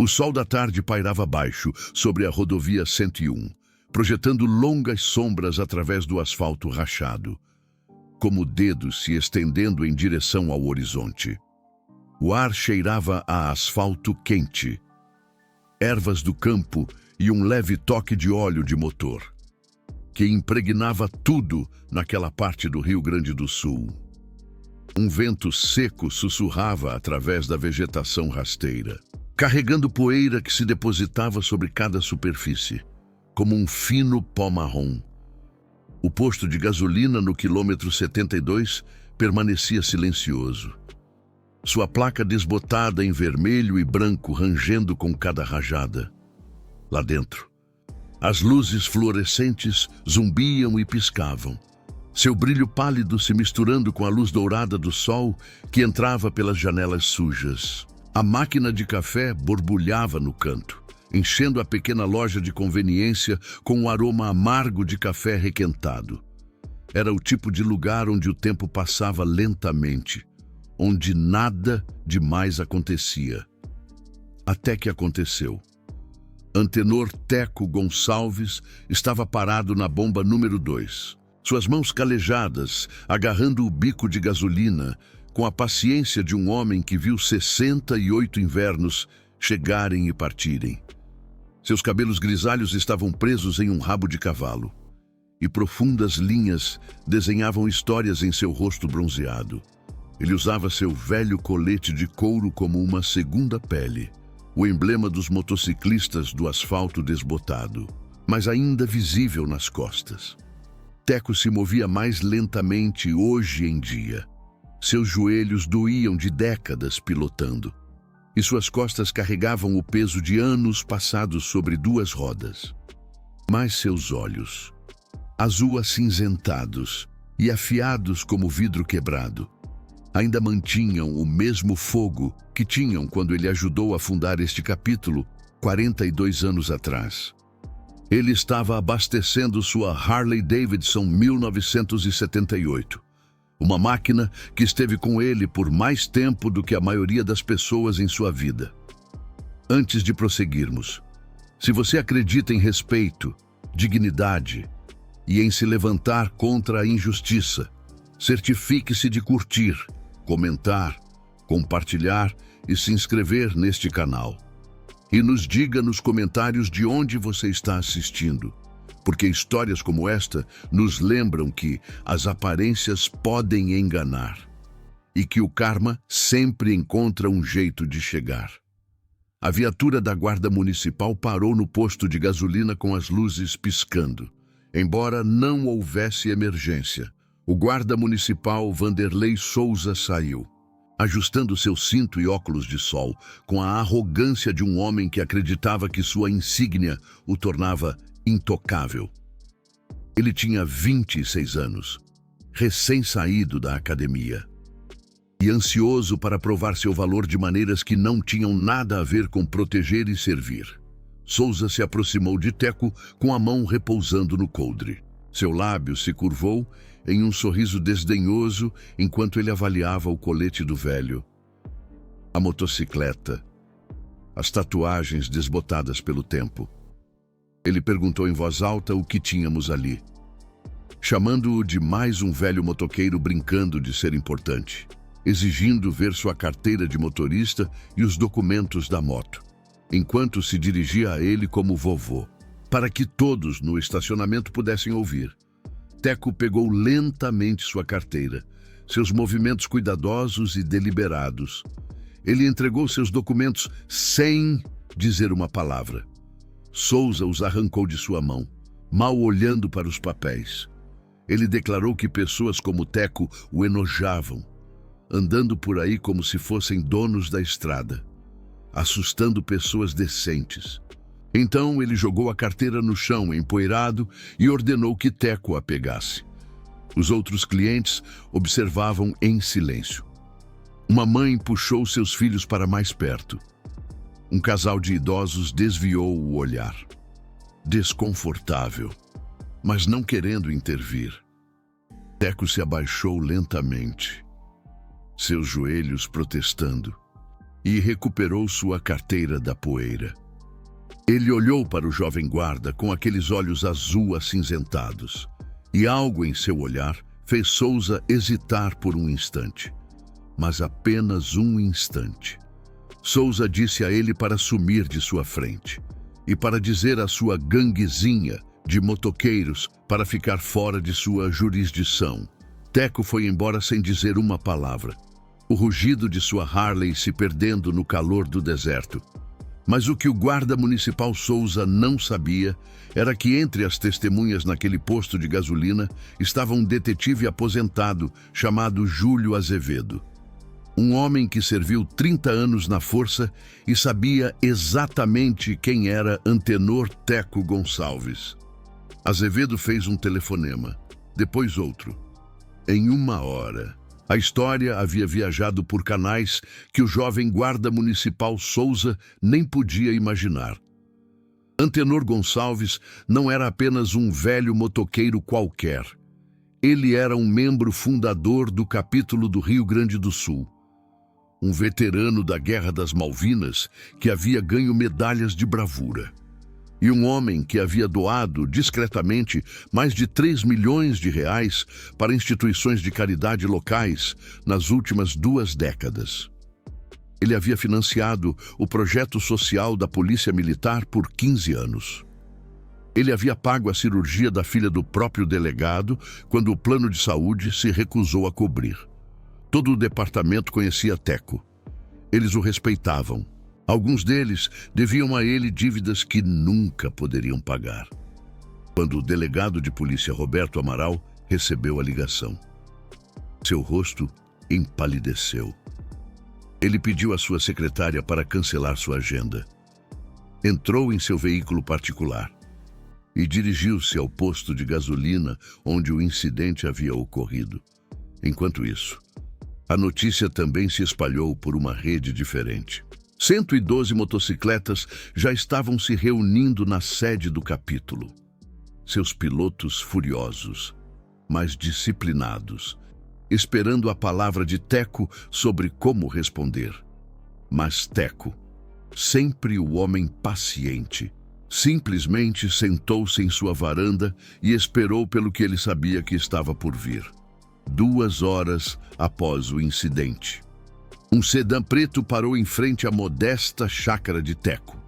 O sol da tarde pairava baixo sobre a rodovia 101, projetando longas sombras através do asfalto rachado, como dedos se estendendo em direção ao horizonte. O ar cheirava a asfalto quente, ervas do campo e um leve toque de óleo de motor, que impregnava tudo naquela parte do Rio Grande do Sul. Um vento seco sussurrava através da vegetação rasteira, carregando poeira que se depositava sobre cada superfície, como um fino pó marrom. O posto de gasolina no quilômetro 72 permanecia silencioso, sua placa desbotada em vermelho e branco rangendo com cada rajada. Lá dentro, as luzes fluorescentes zumbiam e piscavam, seu brilho pálido se misturando com a luz dourada do sol que entrava pelas janelas sujas. A máquina de café borbulhava no canto, enchendo a pequena loja de conveniência com um aroma amargo de café requentado. Era o tipo de lugar onde o tempo passava lentamente, onde nada demais acontecia. Até que aconteceu. Antenor Teco Gonçalves estava parado na bomba número 2, suas mãos calejadas, agarrando o bico de gasolina, com a paciência de um homem que viu 68 invernos chegarem e partirem. Seus cabelos grisalhos estavam presos em um rabo de cavalo, e profundas linhas desenhavam histórias em seu rosto bronzeado. Ele usava seu velho colete de couro como uma segunda pele, o emblema dos motociclistas do asfalto desbotado, mas ainda visível nas costas. Teco se movia mais lentamente hoje em dia. Seus joelhos doíam de décadas pilotando, e suas costas carregavam o peso de anos passados sobre 2 rodas. Mas seus olhos, azul acinzentados e afiados como vidro quebrado, ainda mantinham o mesmo fogo que tinham quando ele ajudou a fundar este capítulo 42 anos atrás. Ele estava abastecendo sua Harley Davidson 1978, uma máquina que esteve com ele por mais tempo do que a maioria das pessoas em sua vida. Antes de prosseguirmos, se você acredita em respeito, dignidade e em se levantar contra a injustiça, certifique-se de curtir, comentar, compartilhar e se inscrever neste canal. E nos diga nos comentários de onde você está assistindo, porque histórias como esta nos lembram que as aparências podem enganar e que o karma sempre encontra um jeito de chegar. A viatura da Guarda Municipal parou no posto de gasolina com as luzes piscando. Embora não houvesse emergência, o guarda municipal Vanderlei Souza saiu, ajustando seu cinto e óculos de sol, com a arrogância de um homem que acreditava que sua insígnia o tornava intocável. Ele tinha 26 anos, recém-saído da academia, e ansioso para provar seu valor de maneiras que não tinham nada a ver com proteger e servir. Souza se aproximou de Teco com a mão repousando no coldre. Seu lábio se curvou em um sorriso desdenhoso enquanto ele avaliava o colete do velho, a motocicleta, as tatuagens desbotadas pelo tempo. Ele perguntou em voz alta o que tínhamos ali, chamando-o de mais um velho motoqueiro brincando de ser importante, exigindo ver sua carteira de motorista e os documentos da moto, enquanto se dirigia a ele como vovô, para que todos no estacionamento pudessem ouvir. Teco pegou lentamente sua carteira, seus movimentos cuidadosos e deliberados. Ele entregou seus documentos sem dizer uma palavra. Souza os arrancou de sua mão, mal olhando para os papéis. Ele declarou que pessoas como Teco o enojavam, andando por aí como se fossem donos da estrada, assustando pessoas decentes. Então ele jogou a carteira no chão empoeirado e ordenou que Teco a pegasse. Os outros clientes observavam em silêncio. Uma mãe puxou seus filhos para mais perto. Um casal de idosos desviou o olhar, desconfortável, mas não querendo intervir. Teco se abaixou lentamente, seus joelhos protestando. e recuperou sua carteira da poeira. Ele olhou para o jovem guarda com aqueles olhos azul acinzentados, e algo em seu olhar fez Souza hesitar por um instante. Mas apenas um instante. Souza disse a ele para sumir de sua frente e para dizer à sua ganguezinha de motoqueiros para ficar fora de sua jurisdição. Teco foi embora sem dizer uma palavra, o rugido de sua Harley se perdendo no calor do deserto. Mas o que o guarda municipal Souza não sabia era que entre as testemunhas naquele posto de gasolina estava um detetive aposentado chamado Júlio Azevedo. Um homem que serviu 30 anos na força e sabia exatamente quem era Antenor Teco Gonçalves. Azevedo fez um telefonema, depois outro. Em 1 hora, a história havia viajado por canais que o jovem guarda municipal Souza nem podia imaginar. Antenor Gonçalves não era apenas um velho motoqueiro qualquer. Ele era um membro fundador do capítulo do Rio Grande do Sul. Um veterano da Guerra das Malvinas que havia ganho medalhas de bravura. E um homem que havia doado discretamente mais de 3 milhões de reais para instituições de caridade locais nas últimas 2 décadas. Ele havia financiado o projeto social da Polícia Militar por 15 anos. Ele havia pago a cirurgia da filha do próprio delegado quando o plano de saúde se recusou a cobrir. Todo o departamento conhecia Teco. Eles o respeitavam. Alguns deles deviam a ele dívidas que nunca poderiam pagar. Quando o delegado de polícia Roberto Amaral recebeu a ligação, seu rosto empalideceu. Ele pediu à sua secretária para cancelar sua agenda. Entrou em seu veículo particular e dirigiu-se ao posto de gasolina onde o incidente havia ocorrido. Enquanto isso, a notícia também se espalhou por uma rede diferente. 112 motocicletas já estavam se reunindo na sede do capítulo. Seus pilotos furiosos, mas disciplinados, esperando a palavra de Teco sobre como responder. Mas Teco, sempre o homem paciente, simplesmente sentou-se em sua varanda e esperou pelo que ele sabia que estava por vir. 2 horas após o incidente, um sedã preto parou em frente à modesta chácara de Teco.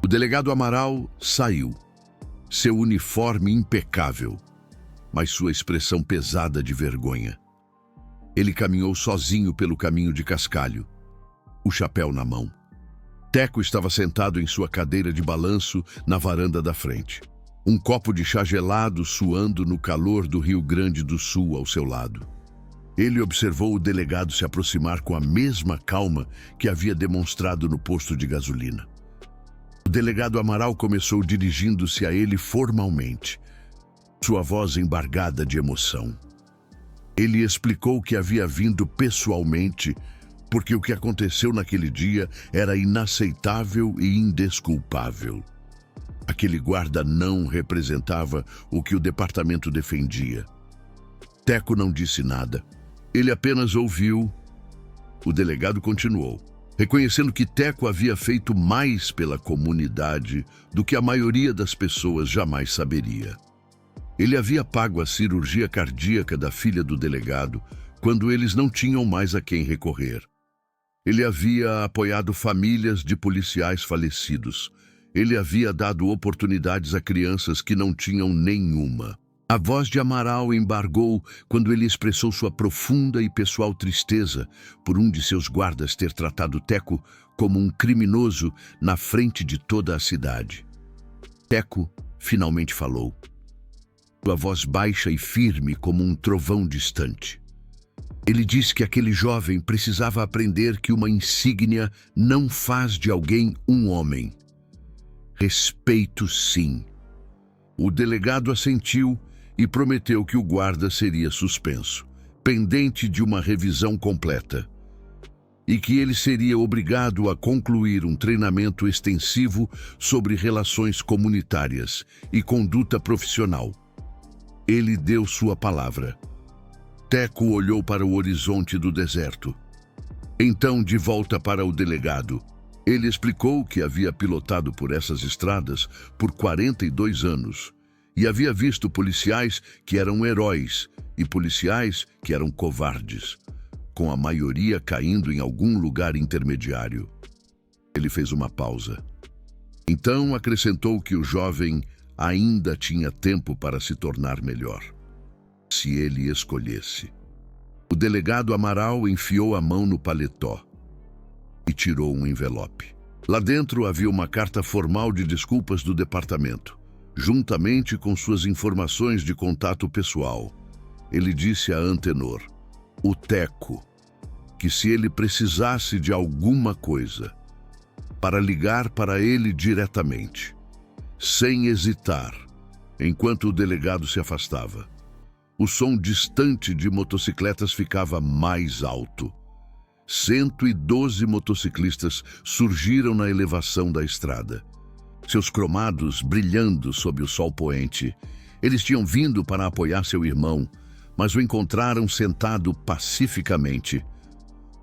O delegado Amaral saiu, seu uniforme impecável, mas sua expressão pesada de vergonha. Ele caminhou sozinho pelo caminho de cascalho, o chapéu na mão. Teco estava sentado em sua cadeira de balanço na varanda da frente. Um copo de chá gelado suando no calor do Rio Grande do Sul ao seu lado. Ele observou o delegado se aproximar com a mesma calma que havia demonstrado no posto de gasolina. O delegado Amaral começou dirigindo-se a ele formalmente, sua voz embargada de emoção. Ele explicou que havia vindo pessoalmente porque o que aconteceu naquele dia era inaceitável e indesculpável. Aquele guarda não representava o que o departamento defendia. Teco não disse nada. Ele apenas ouviu. O delegado continuou, reconhecendo que Teco havia feito mais pela comunidade do que a maioria das pessoas jamais saberia. Ele havia pago a cirurgia cardíaca da filha do delegado quando eles não tinham mais a quem recorrer. Ele havia apoiado famílias de policiais falecidos. Ele havia dado oportunidades a crianças que não tinham nenhuma. A voz de Amaral embargou quando ele expressou sua profunda e pessoal tristeza por um de seus guardas ter tratado Teco como um criminoso na frente de toda a cidade. Teco finalmente falou, sua voz baixa e firme como um trovão distante. Ele disse que aquele jovem precisava aprender que uma insígnia não faz de alguém um homem. Respeito, sim. O delegado assentiu e prometeu que o guarda seria suspenso, pendente de uma revisão completa, e que ele seria obrigado a concluir um treinamento extensivo sobre relações comunitárias e conduta profissional. Ele deu sua palavra. Teco olhou para o horizonte do deserto. Então, de volta para o delegado, ele explicou que havia pilotado por essas estradas por 42 anos e havia visto policiais que eram heróis e policiais que eram covardes, com a maioria caindo em algum lugar intermediário. Ele fez uma pausa. Então acrescentou que o jovem ainda tinha tempo para se tornar melhor, se ele escolhesse. O delegado Amaral enfiou a mão no paletó e tirou um envelope. Lá dentro havia uma carta formal de desculpas do departamento, juntamente com suas informações de contato pessoal. Ele disse a Antenor, o Teco, que se ele precisasse de alguma coisa, para ligar para ele diretamente, sem hesitar, enquanto o delegado se afastava. O som distante de motocicletas ficava mais alto. 112 motociclistas surgiram na elevação da estrada, seus cromados brilhando sob o sol poente. Eles tinham vindo para apoiar seu irmão, mas o encontraram sentado pacificamente,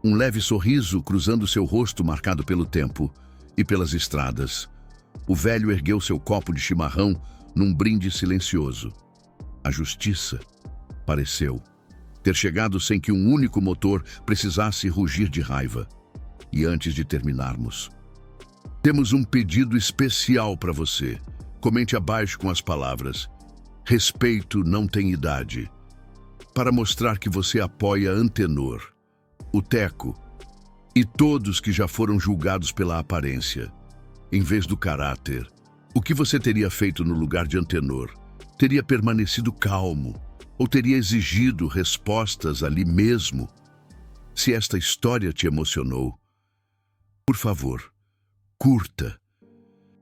um leve sorriso cruzando seu rosto marcado pelo tempo e pelas estradas. O velho ergueu seu copo de chimarrão num brinde silencioso. A justiça pareceu ter chegado sem que um único motor precisasse rugir de raiva. E antes de terminarmos, temos um pedido especial para você. Comente abaixo com as palavras "Respeito não tem idade", para mostrar que você apoia Antenor, o Teco e todos que já foram julgados pela aparência, em vez do caráter. O que você teria feito no lugar de Antenor? Teria permanecido calmo ou teria exigido respostas ali mesmo? Se esta história te emocionou, por favor, curta,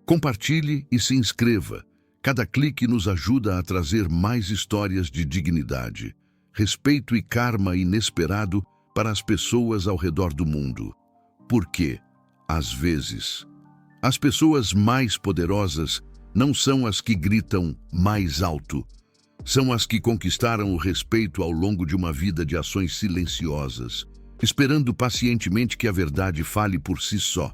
compartilhe e se inscreva. Cada clique nos ajuda a trazer mais histórias de dignidade, respeito e karma inesperado para as pessoas ao redor do mundo. Porque, às vezes, as pessoas mais poderosas não são as que gritam mais alto, são as que conquistaram o respeito ao longo de uma vida de ações silenciosas, esperando pacientemente que a verdade fale por si só.